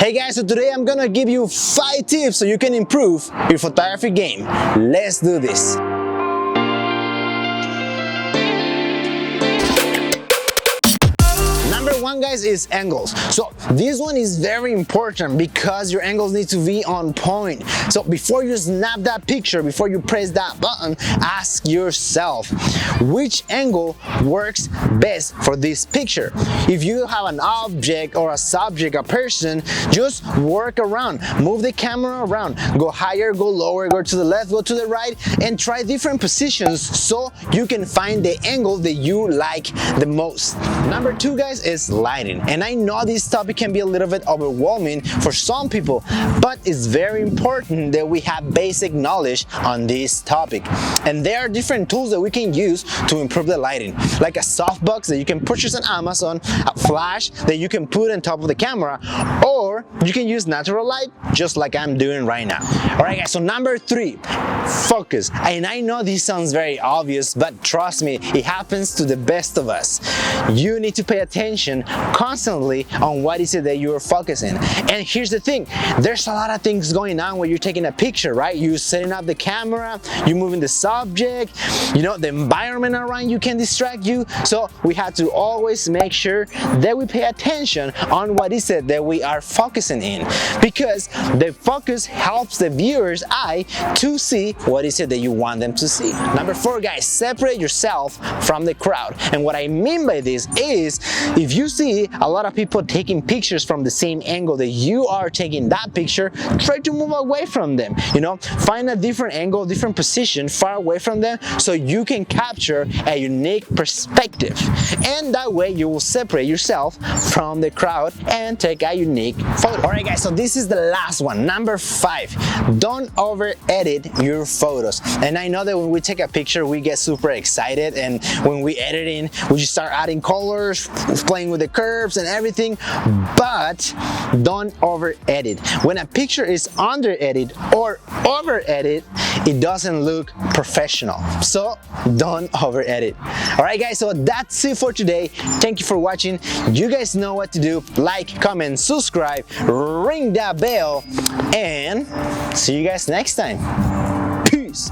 Hey guys, so today I'm gonna give you 5 tips so you can improve your photography game. Let's do this. Number one, guys, is angles. So this one is very important because your angles need to be on point. So before you snap that picture, before you press that button, ask yourself which angle works best for this picture. If you have an object or a subject, a person, just work around, move the camera around, go higher, go lower, go to the left, go to the right, and try different positions so you can find the angle that you like the most. Number two, guys, is lighting. And I know this topic can be a little bit overwhelming for some people, but it's very important that we have basic knowledge on this topic. And there are different tools that we can use to improve the lighting, like a softbox that you can purchase on Amazon, a flash that you can put on top of the camera, or you can use natural light just like I'm doing right now. Alright guys, so number three, focus. And I know this sounds very obvious, but trust me, it happens to the best of us. You need to pay attention constantly on what is it that you're focusing. And here's the thing, there's a lot of things going on when you're taking a picture, right? You're setting up the camera, you're moving the subject, you know, the environment around you can distract you. So we have to always make sure that we pay attention on what is it that we are focusing in, because the focus helps the viewer's eye to see what is it that you want them to see. Number four, guys, separate yourself from the crowd. And what I mean by this is, if you see a lot of people taking pictures from the same angle that you are taking that picture, try to move away from them. You know, find a different angle, different position far away from them so you can capture a unique perspective. And that way you will separate yourself from the crowd and take a unique photo. Alright guys, so this is the last one, number 5. Don't over edit your photos. And I know that when we take a picture we get super excited, and when we editing we just start adding colors, playing with the curves and everything, but don't over edit. When a picture is under edit or over edit, it doesn't look professional. So don't over edit. Alright guys, so that's it for today. Thank you for watching. You guys know what to do. Like, comment, subscribe, ring that bell, and see you guys next time. Peace.